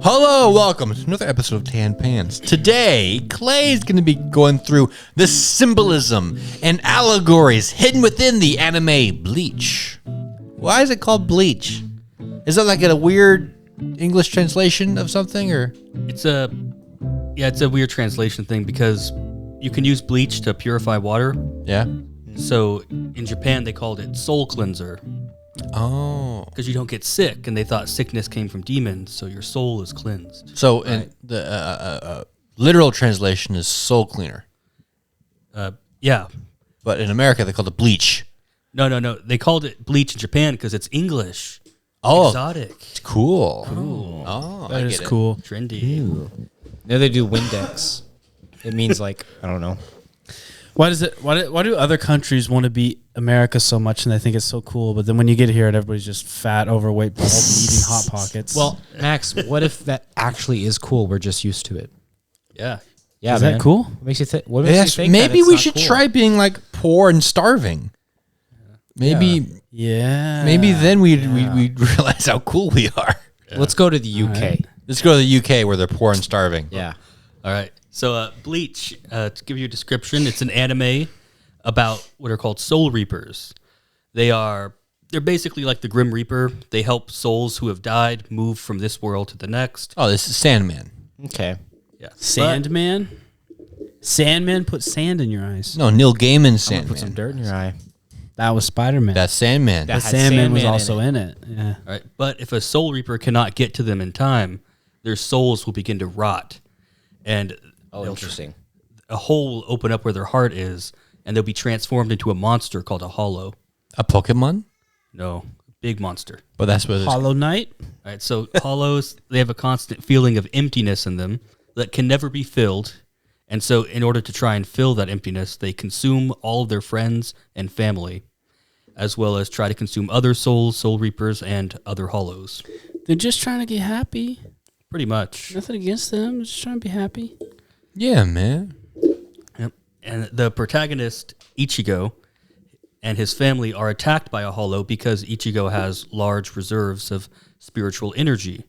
Hello, welcome to another episode of Tan Pants. Today, Clay's going to be going through the symbolism and allegories hidden within the anime Bleach. Why is it called Bleach? Is that like a weird English translation of something, or? It's a weird translation thing because you can use bleach to purify water. Yeah. So in Japan they called it soul cleanser. Oh. Because you don't get sick, and they thought sickness came from demons, so your soul is cleansed. So in the literal translation is soul cleaner. Yeah. But in America they called it bleach. No. They called it bleach in Japan because it's English. Oh. Exotic. It's cool. Oh, That is cool. trendy. No, they do Windex. It means like, I don't know. Why do other countries want to be America so much and they think it's so cool, but then when you get here and everybody's just fat, overweight, bald, and eating Hot Pockets? Well, Max, what if that actually is cool? We're just used to it. Yeah. Yeah, is man. that cool? What makes you think? What makes Yes, you think maybe that it's we not should cool? try being like poor and starving. Maybe Yeah. then we'd realize how cool we are. Yeah. Let's go to the UK. Right. Let's go to the UK where they're poor and starving. Yeah. All right. So Bleach, to give you a description, it's an anime about what are called soul reapers. They're basically like the Grim Reaper. They help souls who have died move from this world to the next. Oh, this is Sandman. Okay. Yeah. Sandman? Sandman put sand in your eyes. No, Neil Gaiman's I'm gonna Sandman. put some dirt in your eye. That was Spider-Man. That's Sandman. That but had Sandman was Sandman also in in it. Yeah. All right. But if a soul reaper cannot get to them in time, their souls will begin to rot. And Interesting. a hole will open up where their heart is, and they'll be transformed into a monster called a hollow. A Pokemon? No, big monster. But that's what it is. Hollow Knight? All right, so hollows, they have a constant feeling of emptiness in them that can never be filled. And so in order to try and fill that emptiness, they consume all of their friends and family, as well as try to consume other souls, soul reapers, and other hollows. They're just trying to get happy. Pretty much. Nothing against them. Just trying to be happy. Yeah, man. Yep. And the protagonist, Ichigo, and his family are attacked by a hollow because Ichigo has large reserves of spiritual energy.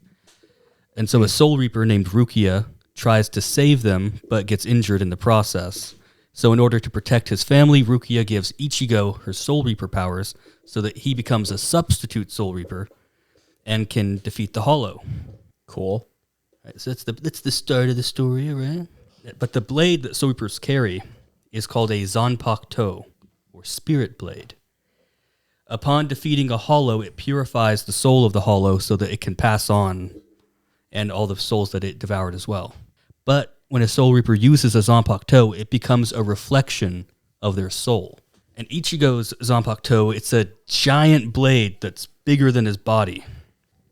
And so a soul reaper named Rukia tries to save them, but gets injured in the process. So in order to protect his family, Rukia gives Ichigo her soul reaper powers so that he becomes a substitute soul reaper and can defeat the hollow. Cool. Right, so that's the start of the story, right? But the blade that soul reapers carry is called a Zanpakuto, or spirit blade. Upon defeating a hollow, it purifies the soul of the hollow so that it can pass on, and all the souls that it devoured as well. But when a soul reaper uses a Zanpakuto, it becomes a reflection of their soul. And Ichigo's Zanpakuto, it's a giant blade that's bigger than his body.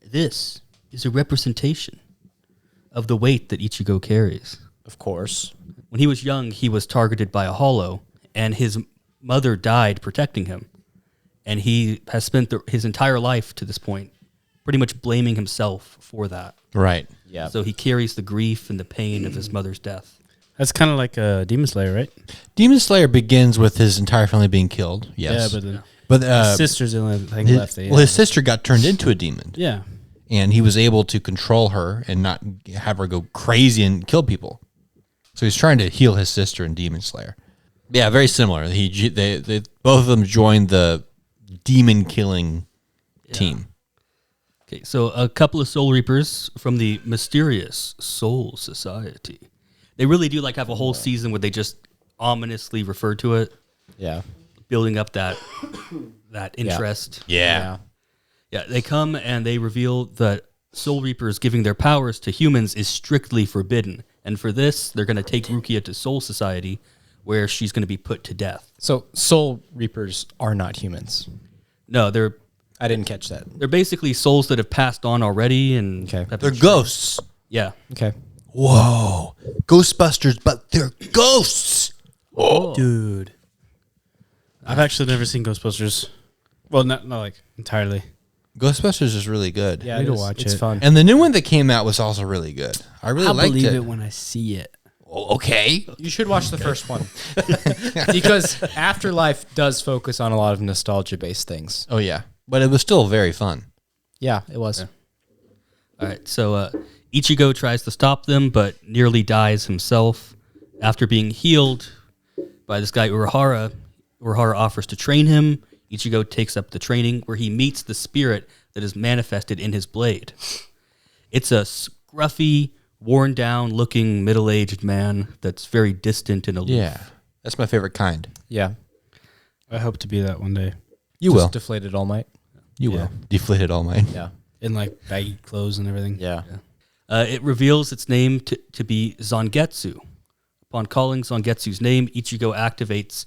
This is a representation of the weight that Ichigo carries. Of course. When he was young, he was targeted by a hollow, and his mother died protecting him. And he has spent his entire life to this point pretty much blaming himself for that. Right. Yeah. So he carries the grief and the pain of his mother's death. That's kind of like a Demon Slayer, right? Demon Slayer begins with his entire family being killed. Yes. Yeah, but his sister's the only thing left. His sister got turned into a demon. Yeah. And he was able to control her and not have her go crazy and kill people. So he's trying to heal his sister in Demon Slayer. Yeah, very similar. They both of them joined the demon killing team. Okay, so a couple of soul reapers from the mysterious Soul Society. They really do like have a whole season where they just ominously refer to it, Yeah. building up that interest. Yeah. Yeah, they come and they reveal that soul reapers giving their powers to humans is strictly forbidden. And for this, they're going to take Rukia to Soul Society, where she's going to be put to death. So soul reapers are not humans. No, they're I didn't catch that. basically souls that have passed on already, and Okay. have They're been- ghosts. Yeah, Okay. Whoa. Ghostbusters, but they're ghosts. Dude. I've actually never seen Ghostbusters. Well, not like entirely. Ghostbusters is really good. Yeah, I need to it is. watch It's it. fun. And the new one that came out was also really good. I really I'll liked believe it. it when I see it. Oh, okay. You should watch the first one. Because Afterlife does focus on a lot of nostalgia-based things. Oh, yeah. But it was still very fun. Yeah, it was. All right, so Ichigo tries to stop them, but nearly dies himself. After being healed by this guy Urahara, Urahara offers to train him. Ichigo takes up the training, where he meets the spirit that is manifested in his blade. It's a scruffy, worn-down looking middle-aged man that's very distant and aloof. Yeah, that's my favorite kind. Yeah. I hope to be that one day. You Just will. deflated All Might. You will. Deflated All Might. Yeah. In like baggy clothes and everything. Yeah. It reveals its name to be Zangetsu. Upon calling Zangetsu's name, Ichigo activates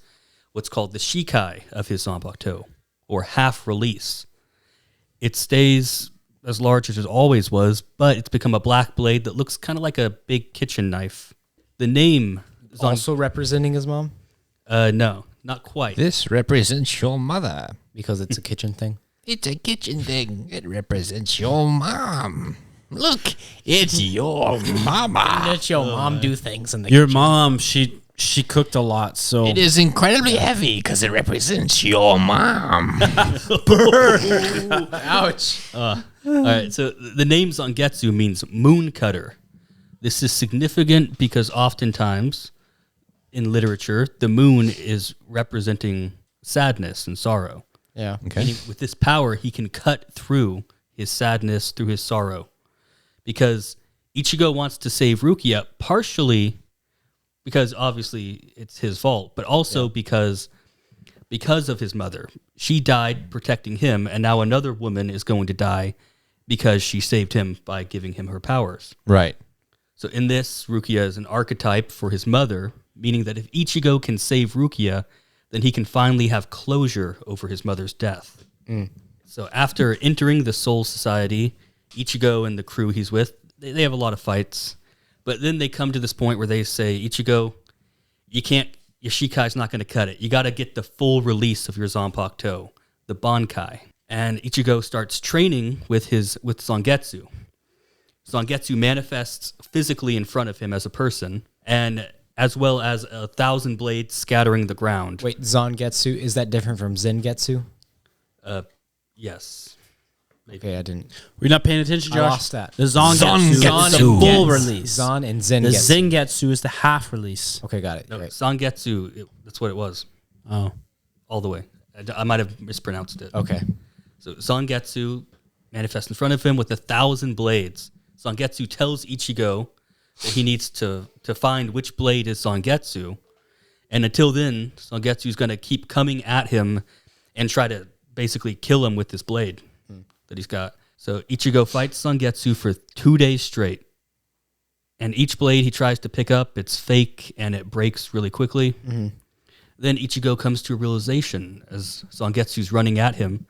what's called the Shikai of his Zanpakuto, or half-release. It stays as large as it always was, but it's become a black blade that looks kind of like a big kitchen knife. The name... Also representing his mom? No, not quite. This represents your mother. Because it's a kitchen thing. It's a kitchen thing. It represents your mom. Look, it's your mama. Let your mom do things in the Your mom, she cooked a lot, so It is incredibly heavy because it represents your mom. Ouch. All right, so the name Zangetsu means moon cutter. This is significant because oftentimes in literature, the moon is representing sadness and sorrow. Yeah. Okay. Meaning with this power, he can cut through his sadness, through his sorrow. Because Ichigo wants to save Rukia, partially because obviously it's his fault, but also because of his mother. She died protecting him, and now another woman is going to die because she saved him by giving him her powers. Right. So in this, Rukia is an archetype for his mother, meaning that if Ichigo can save Rukia, then he can finally have closure over his mother's death. So after entering the Soul Society, Ichigo and the crew he's with, they have a lot of fights. But then they come to this point where they say, Ichigo, you can't, your Shikai's not going to cut it. You got to get the full release of your Zanpakuto, the Bankai. And Ichigo starts training with Zangetsu. Zangetsu manifests physically in front of him as a person, and as well as 1,000 blades scattering the ground. Wait, Zangetsu, is that different from Zengetsu? Yes. Okay, I didn't. we're not paying attention, I Josh. lost that. The Zangetsu is Zangetsu. the full Zangetsu. release. Zan and The Zengetsu. Zengetsu is the half release. Okay, got it. No, Right. Zangetsu, that's what it was, Oh. all the way. I might have mispronounced it. Okay. So Zangetsu manifests in front of him with 1,000 blades. Zangetsu tells Ichigo that he needs to find which blade is Zangetsu. And until then, Zangetsu's going to keep coming at him and try to basically kill him with this blade that he's got. So Ichigo fights Zangetsu for 2 days straight. And each blade he tries to pick up, it's fake and it breaks really quickly. Then Ichigo comes to a realization as Zangetsu's running at him.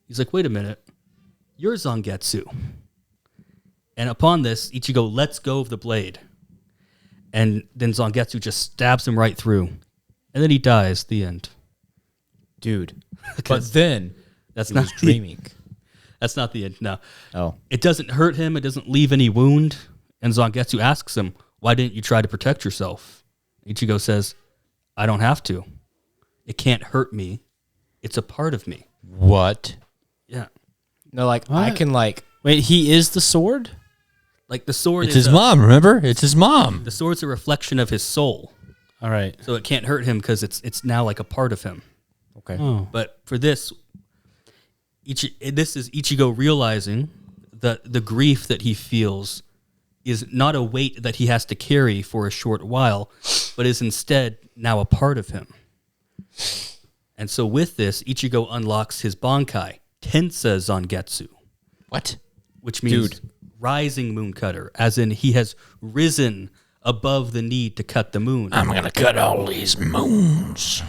He's like, wait a minute, you're Zangetsu. And upon this, Ichigo lets go of the blade. And then Zangetsu just stabs him right through. And then he dies, the end. Dude. But then That's he not was dreaming. That's not the end, no. Oh. It doesn't hurt him, it doesn't leave any wound. And Zangetsu asks him, why didn't you try to protect yourself? Ichigo says, I don't have to. It can't hurt me. It's a part of me. What? Yeah. No, like, I What? can, like, Wait, he is the sword? Like the sword It's is his mom, remember? It's his mom. The sword's a reflection of his soul. All right. So it can't hurt him because it's now like a part of him. okay. Oh. But for this, this is Ichigo realizing that the grief that he feels is not a weight that he has to carry for a short while, but is instead now a part of him. And so with this, Ichigo unlocks his Bankai, Tensa Zangetsu, What? which means rising moon cutter, as in he has risen above the need to cut the moon. I'm going to cut all these moons.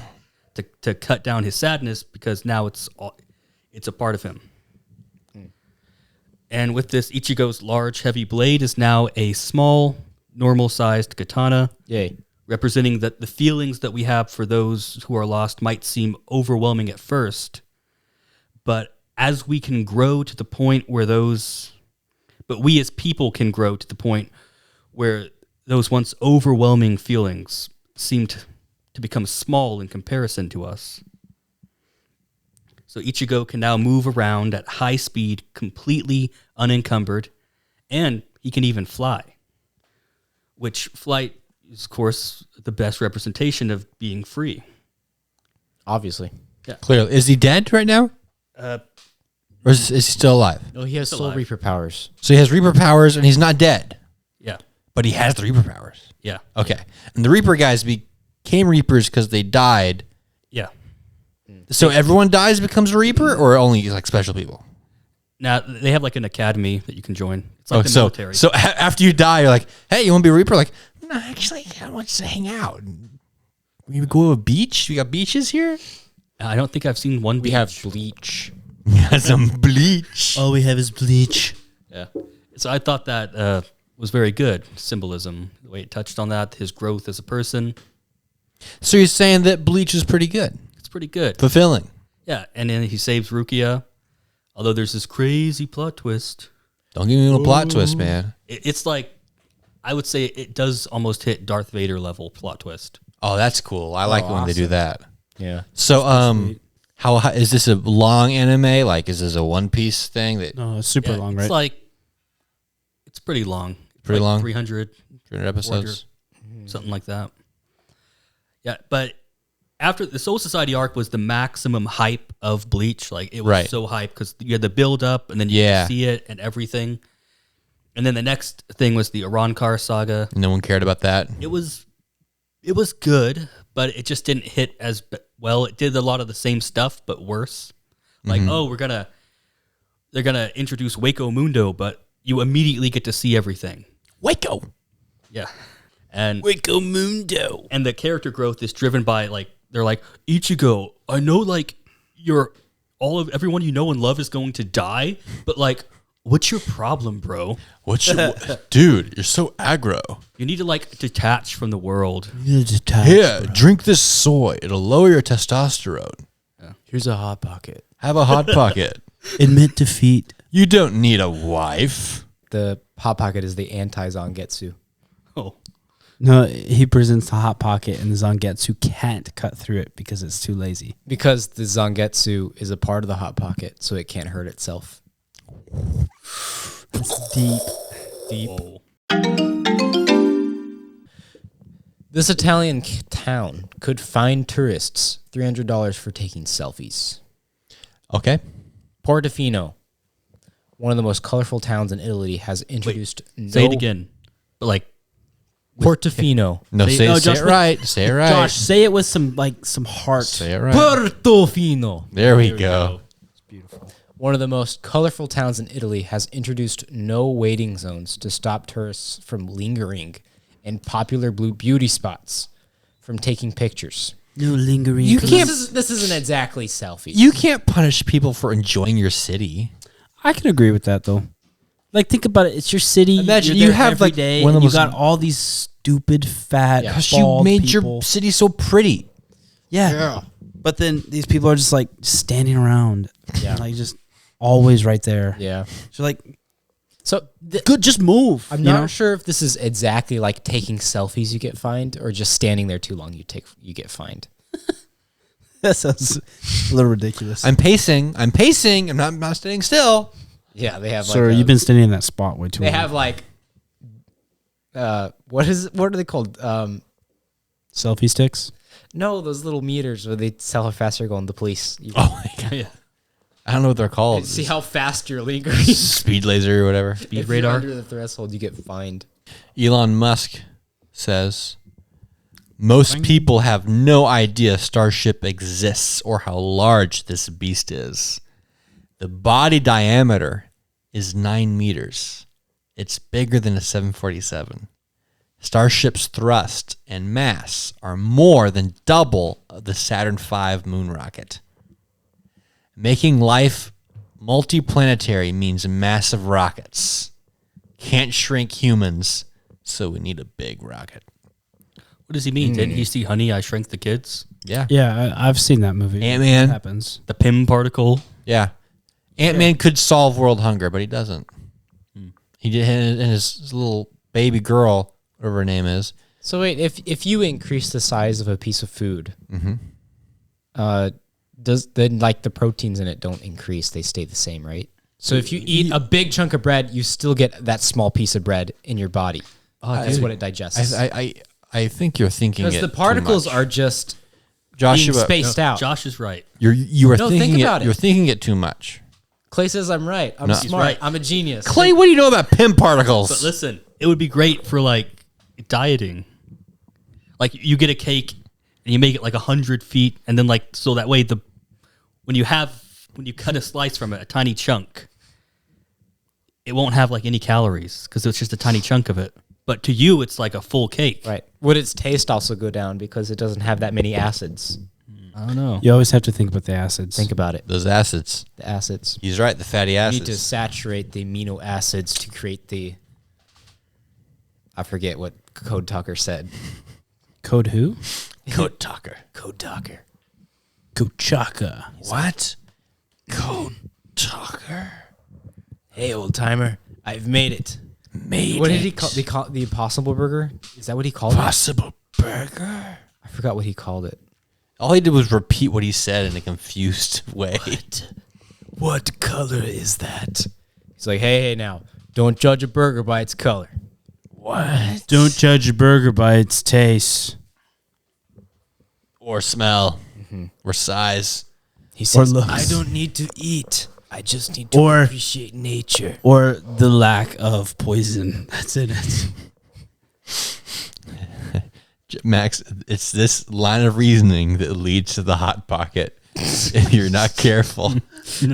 to cut down his sadness because now it's a part of him. And with this, Ichigo's large, heavy blade is now a small, normal-sized katana, Yay. representing that the feelings that we have for those who are lost might seem overwhelming at first, but as we can grow to the point where we as people can grow to the point where those once overwhelming feelings seem to become small in comparison to us. So Ichigo can now move around at high speed, completely unencumbered, and he can even fly. Which flight is, of course, the best representation of being free. Obviously. Clearly. Is he dead right now? Or is he still alive? No, he has Soul alive. Reaper powers. So he has Reaper powers and he's not dead, Yeah. but he has the Reaper powers. Yeah. Okay. And the Reaper guys became Reapers because they died. Yeah. So everyone dies becomes a Reaper, or only like special people? Now, they have like an academy that you can join. It's like the military. So after you die, you're like, hey, you want to be a Reaper? Like, no, actually, I want to hang out. We go to a beach. We got beaches here. I don't think I've seen one We beach. have Bleach. Got some bleach. All we have is bleach. Yeah. So I thought that was very good symbolism, the way it touched on that, his growth as a person. So you're saying that bleach is pretty good, It's pretty good. fulfilling. Yeah. And then he saves Rukia. Although there's this crazy plot twist. Don't give me a plot twist, man. It's like, I would say it does almost hit Darth Vader level plot twist. Oh, that's cool. I like when they do that. Yeah. So, how is this a long anime? Like, is this a One Piece thing that No, it's super long, right? It's like, it's pretty long. Pretty like long? 300, 300 episodes? something like that. Yeah, but after the Soul Society arc was the maximum hype of Bleach. Like, it was Right. so hype because you had the build up and then you Yeah. could see it and everything. And then the next thing was the Arankar saga. No one cared about that. It was good, but it just didn't hit as well. It did a lot of the same stuff, but worse. Like, they're gonna introduce Waco Mundo, but you immediately get to see everything. Waco. Yeah, and Waco Mundo. and the character growth is driven by like they're like Ichigo. I know like everyone you know and love is going to die, but like, what's your problem, bro? What's your dude? You're so aggro. You need to like detach from the world. Here, drink this soy. It'll lower your testosterone. Here's a Hot Pocket. Have a hot pocket. Admit defeat. You don't need a wife. The Hot Pocket is the anti-Zangetsu. Oh, No, he presents the Hot Pocket, and the Zangetsu can't cut through it because it's too lazy. Because the Zangetsu is a part of the Hot Pocket, so it can't hurt itself. That's deep. Deep. whoa. This Italian town could fine tourists $300 for taking selfies. Okay. Portofino, one of the most colorful towns in Italy, has introduced Say it again, but like Portofino. No, Say- say, no, say Josh, it right. Say it right. Josh, say it with some heart. Say it right. Portofino. There we go. One of the most colorful towns in Italy has introduced no waiting zones to stop tourists from lingering in popular blue beauty spots from taking pictures. No lingering. You can't. This isn't exactly selfies. You can't punish people for enjoying your city. I can agree with that though. Like, think about it. It's your city. Imagine you're you there have, every like, day, one of and the you most- got all these stupid, fat, Because you bald made people. your city so pretty. Yeah. But then these people are just like standing around. Yeah. Like just always right there. Yeah. So like, So good, just move. I'm you not know? sure if this is exactly like taking selfies you get fined, or just standing there too long you get fined. That sounds a little ridiculous. I'm pacing. I'm not staying still. Yeah, they have. Sir, like you've been standing in that spot way too They long. have like. What are they called? Selfie sticks. No, those little meters where they tell how fast you're going. The police. You Oh my god. yeah, I don't know what they're called. see how fast you're lingering. Speed laser or whatever. speed If you're radar. under the threshold, you get fined. Elon Musk says most people have no idea Starship exists or how large this beast is. The body diameter is 9 meters. It's bigger than a 747. Starship's thrust and mass are more than double of the Saturn V moon rocket. Making life multiplanetary means massive rockets. Can't shrink humans, so we need a big rocket. What does he mean? Didn't he see Honey, I Shrunk the Kids? Yeah. Yeah, I've seen that movie. Ant-Man. It happens. The Pym particle. Yeah. Ant-Man could solve world hunger, but he doesn't. He did, and his little baby girl, whatever her name is. So wait, if you increase the size of a piece of food, does then like the proteins in it don't increase? They stay the same, right? So if you eat a big chunk of bread, you still get that small piece of bread in your body. That's what it digests. I think you're thinking it Because the particles too much. are just Joshua, being spaced out. Josh is right. you are No, thinking think about it. You're thinking it too much. Clay says I'm right. I'm No. smart. He's right. I'm a genius. Clay, what do you know about Pym particles? But listen, it would be great for like dieting. Like you get a cake and you make it like 100 feet, and then like so that way when you cut a slice from it, a tiny chunk, it won't have like any calories because it's just a tiny chunk of it. But to you, it's like a full cake. Right. Would its taste also go down because it doesn't have that many acids? I don't know. You always have to think about the acids. Think about it. Those acids. The acids. He's right. The fatty You acids. need to saturate the amino acids to create the... I forget what Code Talker said. Code who? Code talker. Code Talker. Kuchaka. What? Code talker. Hey, old timer. I've made it. What did he call the Impossible Burger? Is that what he called it? Possible burger. I forgot what he called it. All he did was repeat what he said in a confused way. What color is that? He's like, hey, now, don't judge a burger by its color. What? Don't judge a burger by its taste. Or smell. Or size. He says, looks. I don't need to eat. I just need to Or- appreciate nature. Or the lack of poison that's in it. Max, it's this line of reasoning that leads to the Hot Pocket if you're not careful.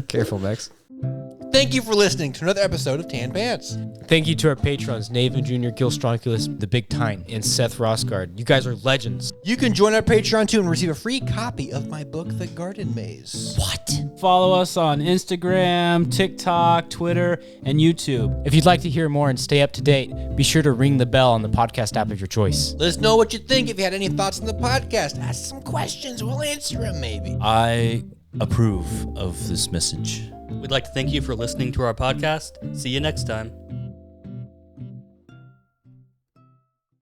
Careful, Max. Thank you for listening to another episode of Tan Pants. Thank you to our patrons, navanjr, gilstronkulous, the Big Tine, and Seth Rosgard. You guys are legends. You can join our Patreon too and receive a free copy of my book, The Garden Maze. What? Follow us on Instagram, TikTok, Twitter, and YouTube. If you'd like to hear more and stay up to date, be sure to ring the bell on the podcast app of your choice. Let us know what you think. If you had any thoughts on the podcast, ask some questions. We'll answer them maybe. I approve of this message. We'd like to thank you for listening to our podcast. See you next time.